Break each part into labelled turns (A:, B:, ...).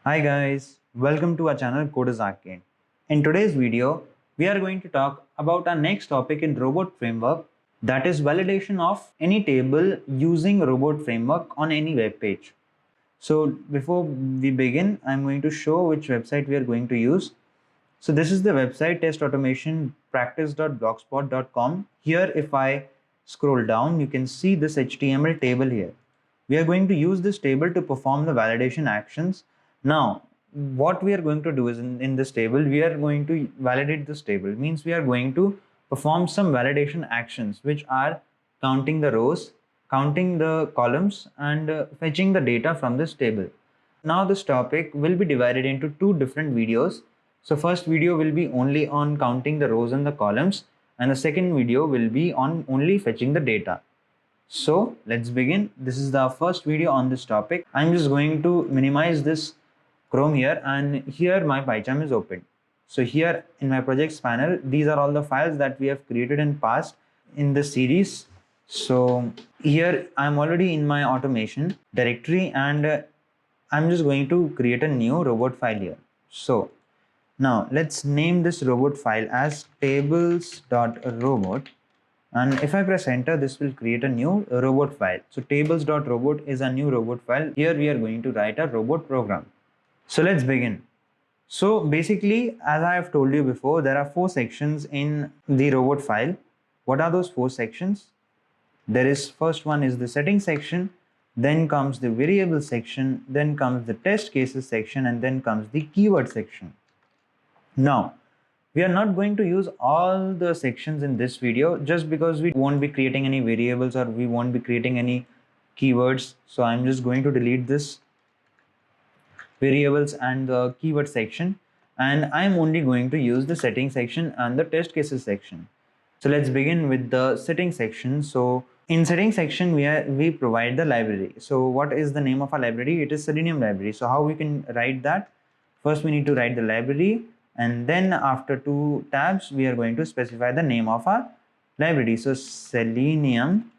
A: Hi guys, welcome to our channel Coders Arcade. In today's video, we are going to talk about our next topic in robot framework, that is validation of any table using robot framework on any web page. So before we begin, I'm going to show which website we are going to use. So this is the website testautomationpractice.blogspot.com. Here if I scroll down, you can see this HTML table here. We are going to use this table to perform the validation actions. Now, what we are going to do is in this table, we are going to validate this table. Means we are going to perform some validation actions, which are counting the rows, counting the columns, and fetching the data from this table. Now this topic will be divided into two different videos. So first video will be only on counting the rows and the columns, and the second video will be on only fetching the data. So let's begin. This is the first video on this topic. I'm just going to minimize this Chrome here, and here my PyCharm is open. So here in my projects panel, these are all the files that we have created in past in this series. So here I'm already in my automation directory, and I'm just going to create a new robot file here. So now let's name this robot file as tables.robot. And if I press enter, this will create a new robot file. So tables.robot is a new robot file. Here we are going to write a robot program. So let's begin. So basically, as I have told you before, there are four sections in the robot file. What are those four sections? There is first one is the settings section, then comes the variable section, then comes the test cases section, and then comes the keyword section. Now, we are not going to use all the sections in this video just because we won't be creating any variables or we won't be creating any keywords. So I'm just going to delete this variables and the keyword section, and I'm only going to use the settings section and the test cases section. So let's begin with the settings section. So in settings section, we provide the library. So what is the name of our library? It is Selenium library. So how we can write that? First we need to write the library, and then after two tabs we are going to specify the name of our library. So Selenium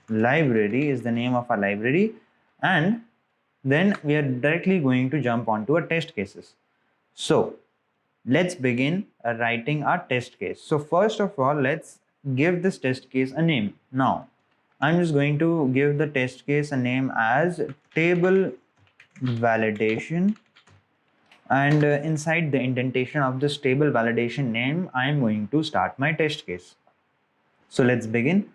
A: library is the name of our library, and then we are directly going to jump onto our test cases. So let's begin writing our test case. So first of all, let's give this test case a name. Now I'm just going to give the test case a name as table validation, and inside the indentation of this table validation name, I am going to start my test case. So let's begin.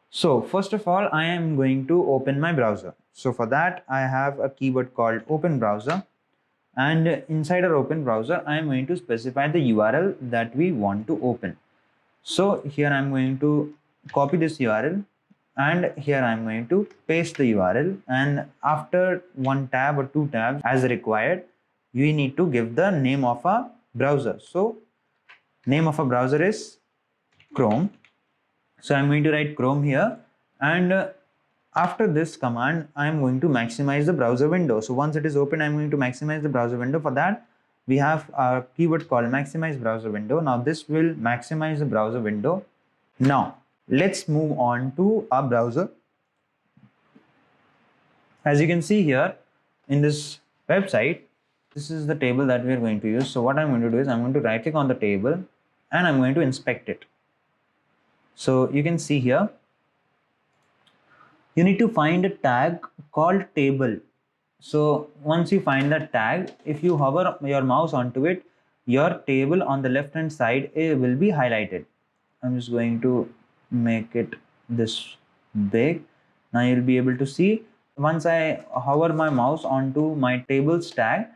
A: So first of all, I am going to open my browser. So for that, I have a keyword called open browser, and inside our open browser, I am going to specify the URL that we want to open. So here I'm going to copy this URL, and here I'm going to paste the URL, and after one tab or two tabs as required, you need to give the name of a browser. So name of a browser is Chrome. So I'm going to write Chrome here, and after this command, I'm going to maximize the browser window. So once it is open, I'm going to maximize the browser window. For that, we have a keyword called maximize browser window. Now this will maximize the browser window. Now let's move on to our browser. As you can see here in this website, this is the table that we are going to use. So what I'm going to do is I'm going to right click on the table and I'm going to inspect it. So you can see here, you need to find a tag called table. So once you find that tag, if you hover your mouse onto it, your table on the left hand side will be highlighted. I'm just going to make it this big. Now you'll be able to see once I hover my mouse onto my tables tag,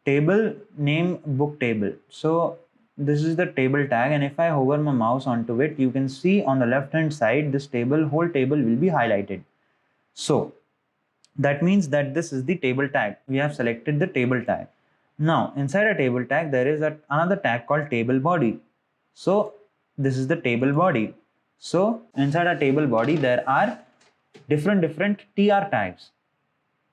A: table name book table. So this is the table tag, and if I hover my mouse onto it, you can see on the left hand side this whole table will be highlighted. So that means that this is the table tag. We have selected the table tag. Now inside a table tag there is another tag called table body. So this is the table body. So inside a table body there are different tr tags.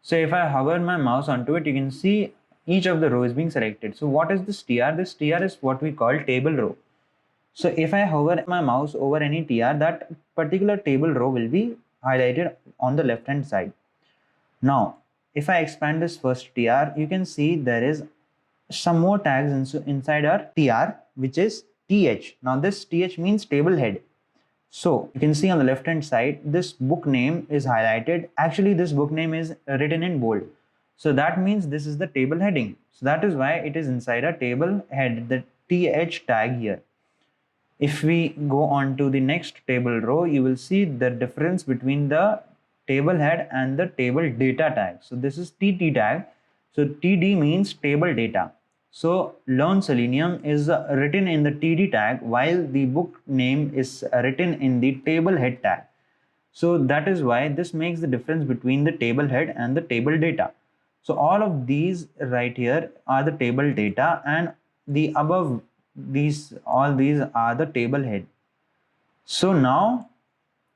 A: So if I hover my mouse onto it, you can see each of the row is being selected. So what is this tr? This tr is what we call table row. So if I hover my mouse over any tr, that particular table row will be highlighted on the left hand side. Now if I expand this first tr, you can see there is some more tags inside our tr, which is th. Now this th means table head. So you can see on the left hand side, this book name is highlighted. Actually, this book name is written in bold. So that means this is the table heading. So that is why it is inside a table head, the th tag here. If we go on to the next table row, you will see the difference between the table head and the table data tag. So this is TT tag. So TD means table data. So Learn Selenium is written in the TD tag, while the book name is written in the table head tag. So that is why this makes the difference between the table head and the table data. So all of these right here are the table data, and the above all these are the table head. So now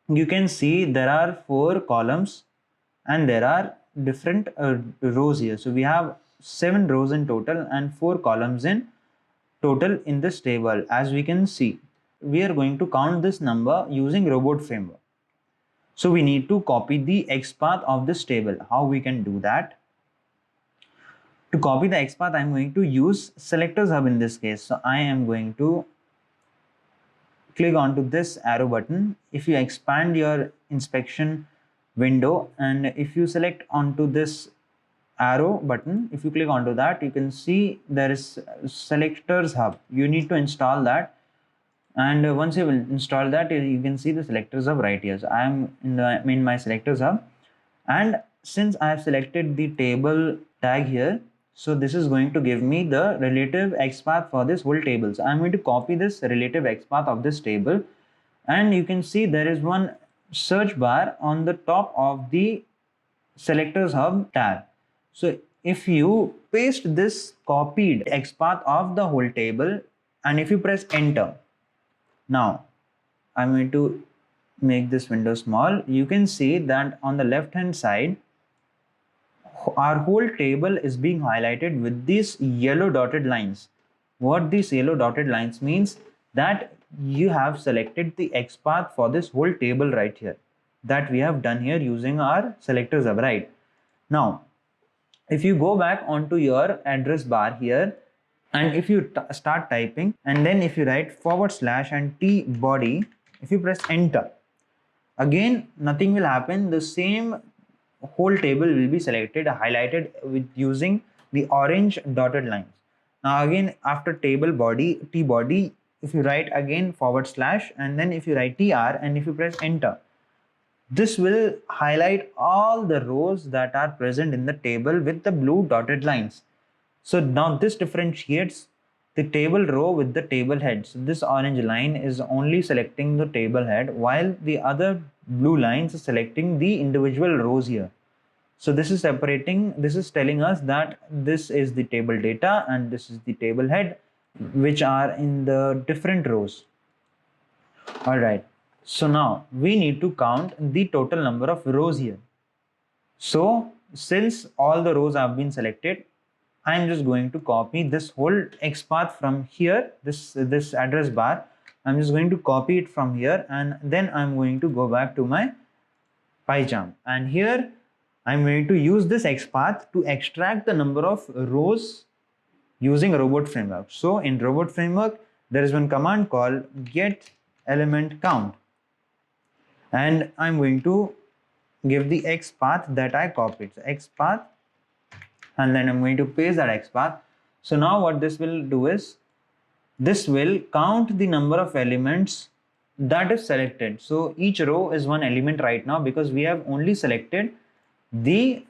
A: you can see there are 4 columns and there are different rows here. So we have 7 rows in total and 4 columns in total in this table. As we can see, we are going to count this number using robot framework. So we need to copy the XPath of this table. How we can do that? To copy the XPath, I'm going to use selectors hub in this case. So I am going to click onto this arrow button. If you expand your inspection window and if you select onto this arrow button, if you click onto that, you can see there is selectors hub. You need to install that, and once you will install that, you can see the selectors hub right here. So I am in my selectors hub, and since I have selected the table tag here, so this is going to give me the relative XPath for this whole table. So I'm going to copy this relative XPath of this table, and you can see there is one search bar on the top of the selectors hub tab. So if you paste this copied XPath of the whole table and if you press enter, now I'm going to make this window small. You can see that on the left hand side, our whole table is being highlighted with these yellow dotted lines. What these yellow dotted lines means that you have selected the XPath for this whole table right here, that we have done here using our selectors hub, right? Now, if you go back onto your address bar here, and if you start typing, and then if you write / and t body, if you press enter, again nothing will happen. The same whole table will be selected, highlighted with using the orange dotted lines. Now again, after table body, t body, if you write again / and then if you write tr and if you press enter, this will highlight all the rows that are present in the table with the blue dotted lines. So now this differentiates the table row with the table head. So this orange line is only selecting the table head, while the other blue lines are selecting the individual rows here. So this is separating, this is telling us that this is the table data and this is the table head, which are in the different rows. All right. So now we need to count the total number of rows here. So since all the rows have been selected, I'm just going to copy this whole XPath from here, this address bar. I'm just going to copy it from here, and then I'm going to go back to my PyCharm. And here I'm going to use this XPath to extract the number of rows using robot framework. So in robot framework, there is one command called get element count, and I'm going to give the XPath that I copied. So XPath, and then I'm going to paste that XPath. So now what this will do is, this will count the number of elements that is selected. So each row is one element right now because we have only selected the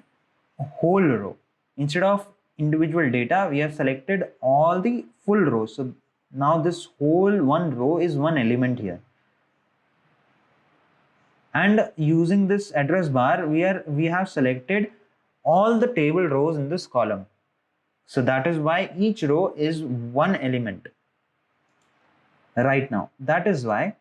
A: whole row. Instead of individual data, we have selected all the full rows. So now this whole one row is one element here. And using this address bar, we have selected all the table rows in this column. So that is why each row is one element right now. That is why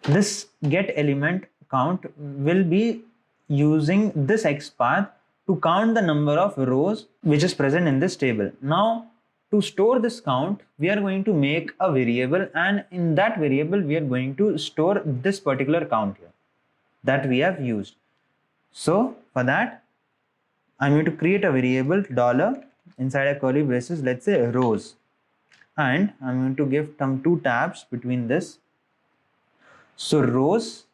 A: this get element count will be using this XPath to count the number of rows which is present in this table. Now to store this count, we are going to make a variable, and in that variable we are going to store this particular count here that we have used. So for that, I'm going to create a variable dollar inside a curly braces, let's say rows, and I'm going to give some 2 tabs between this. So rows,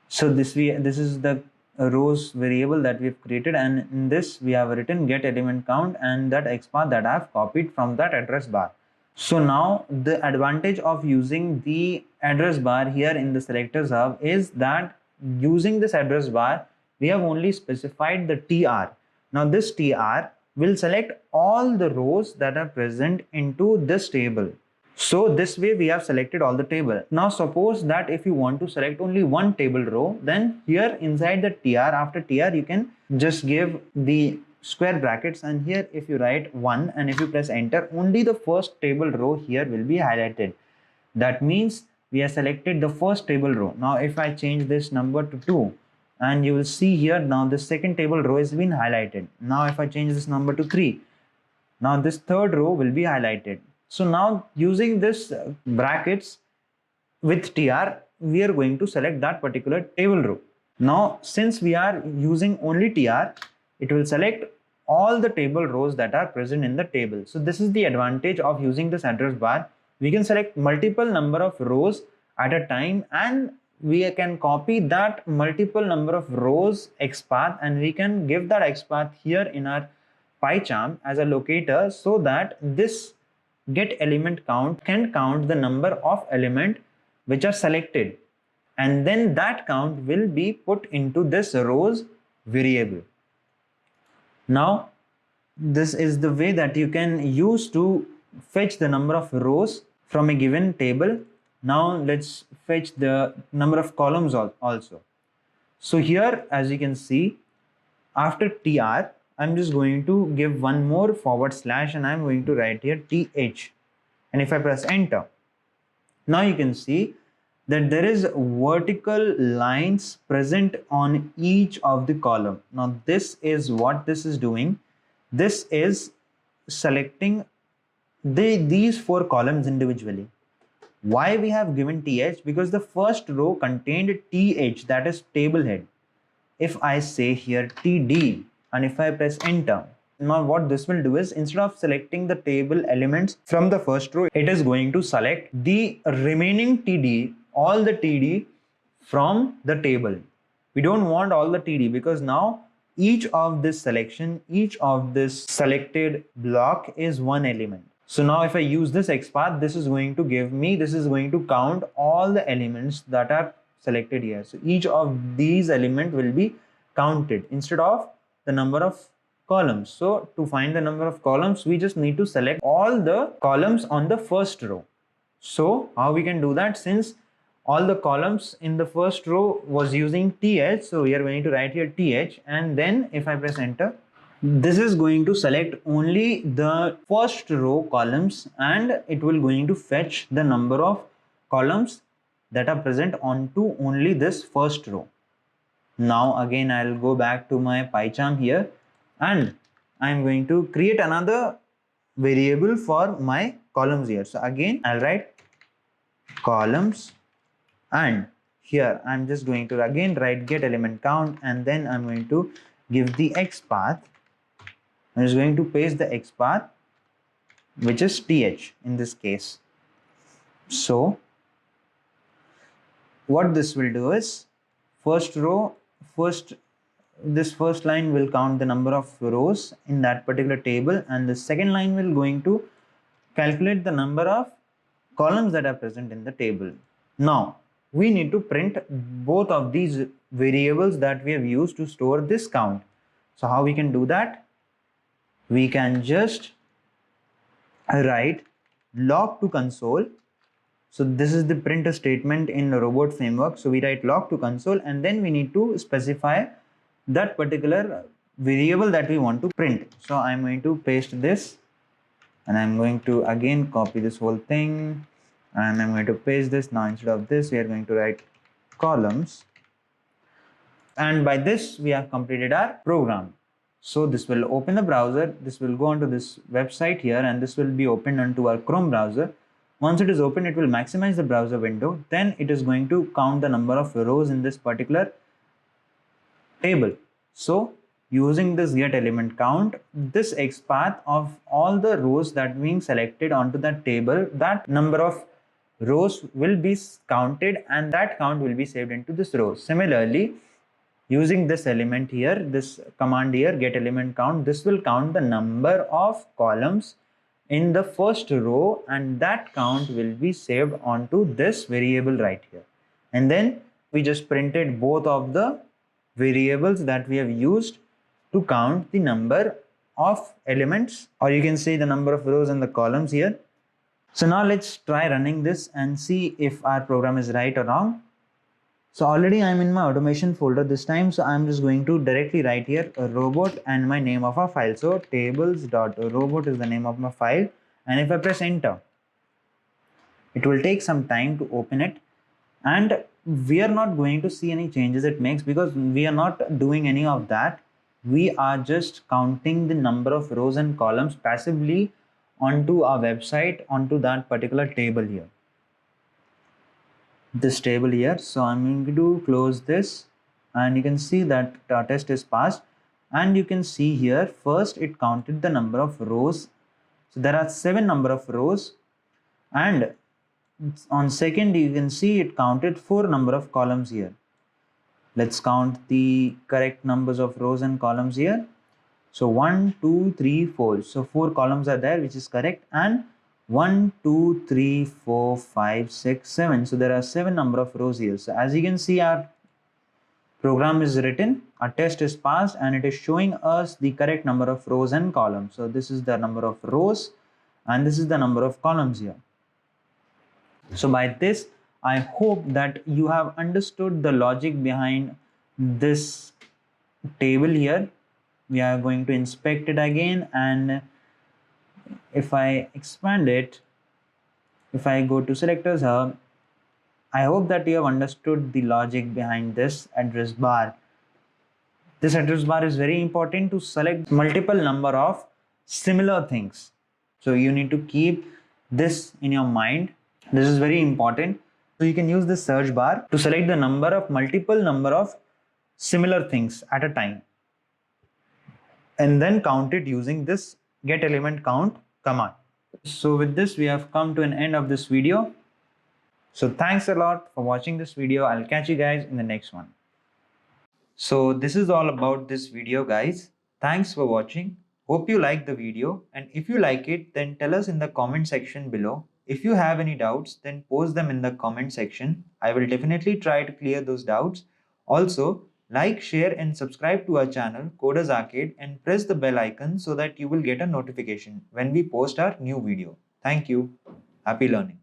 A: so this is the rows variable that we've created, and in this we have written get element count and that XPath that I have copied from that address bar. So now the advantage of using the address bar here in the selectors hub is that using this address bar, we have only specified the TR. Now this TR will select all the rows that are present into this table. So this way we have selected all the table. Now suppose that if you want to select only one table row, then here inside the TR, after TR you can just give the square brackets, and here if you write 1 and if you press enter, only the first table row here will be highlighted. That means we have selected the first table row. Now if I change this number to 2, and you will see here now the second table row has been highlighted. Now if I change this number to 3, now this third row will be highlighted. So now using this brackets with TR, we are going to select that particular table row. Now since we are using only TR, it will select all the table rows that are present in the table. So this is the advantage of using this address bar. We can select multiple number of rows at a time, and we can copy that multiple number of rows XPath, and we can give that XPath here in our PyCharm as a locator, so that this get element count can count the number of element which are selected, and then that count will be put into this rows variable. Now this is the way that you can use to fetch the number of rows from a given table. Now let's fetch the number of columns also. So here as you can see, after TR I'm just going to give one more forward slash, and I'm going to write here TH, and if I press enter, now you can see that there is vertical lines present on each of the column. Now this is what this is doing. This is selecting these 4 columns individually. Why we have given TH? Because the first row contained TH, that is table head. If I say here TD and if I press enter, now what this will do is, instead of selecting the table elements from the first row, it is going to select the remaining TD, all the TD from the table. We don't want all the TD, because now each of this selection, each of this selected block is one element. So now if I use this XPath, this is going to give me, this is going to count all the elements that are selected here. So each of these elements will be counted instead of the number of columns. So to find the number of columns, we just need to select all the columns on the first row. So how we can do that? Since all the columns in the first row was using TH, so we are going to write here TH, and then if I press enter, this is going to select only the first row columns, and it will going to fetch the number of columns that are present onto only this first row. Now again I'll go back to my PyCharm here, and I'm going to create another variable for my columns here. So again I'll write columns, and here I'm just going to again write get element count, and then I'm going to give the XPath. I'm just going to paste the XPath, which is TH in this case. So what this will do is, this first line will count the number of rows in that particular table, and the second line will going to calculate the number of columns that are present in the table. Now we need to print both of these variables that we have used to store this count. So how we can do that? We can just write log to console. So this is the print statement in robot framework. So we write log to console, and then we need to specify that particular variable that we want to print. So I'm going to paste this, and I'm going to again copy this whole thing, and I'm going to paste this. Now instead of this, we are going to write columns, and by this we have completed our program. So this will open the browser, this will go onto this website here, and this will be opened onto our Chrome browser. Once it is open, it will maximize the browser window. Then it is going to count the number of rows in this particular table. So using this get element count, this XPath of all the rows that being selected onto that table, that number of rows will be counted and that count will be saved into this row. Similarly, using this element here, this command here, get element count, this will count the number of columns in the first row and that count will be saved onto this variable right here. And then we just printed both of the variables that we have used to count the number of elements, or you can say the number of rows and the columns here. So now let's try running this and see if our program is right or wrong. So already I'm in my automation folder this time. So I'm just going to directly write here a robot and my name of our file. So tables.robot is the name of my file. And if I press enter, it will take some time to open it. And we are not going to see any changes it makes because we are not doing any of that. We are just counting the number of rows and columns passively onto our website, onto that particular table here. This table here. So I'm going to close this and you can see that our test is passed, and you can see here first it counted the number of rows. So there are 7 number of rows, and on second you can see it counted 4 number of columns here. Let's count the correct numbers of rows and columns here. So 1 2 3 4, so 4 columns are there, which is correct, and 1 2 3 4 5 6 7, so there are 7 number of rows here. So as you can see, our program is written, our test is passed, and it is showing us the correct number of rows and columns. So this is the number of rows and this is the number of columns here. So by this, I hope that you have understood the logic behind this table here. We are going to inspect it again, and if I expand it, if I go to selectors hub, I hope that you have understood the logic behind this address bar. This address bar is very important to select multiple number of similar things. So you need to keep this in your mind. This is very important. So you can use this search bar to select the multiple number of similar things at a time, and then count it using this get element count command. So with this, we have come to an end of this video. So thanks a lot for watching this video. I'll catch you guys in the next one. So this is all about this video, guys. Thanks for watching. Hope you like the video, and if you like it, then tell us in the comment section below. If you have any doubts, then post them in the comment section. I will definitely try to clear those doubts. Also, like, share and subscribe to our channel Coders Arcade and press the bell icon so that you will get a notification when we post our new video. Thank you. Happy learning.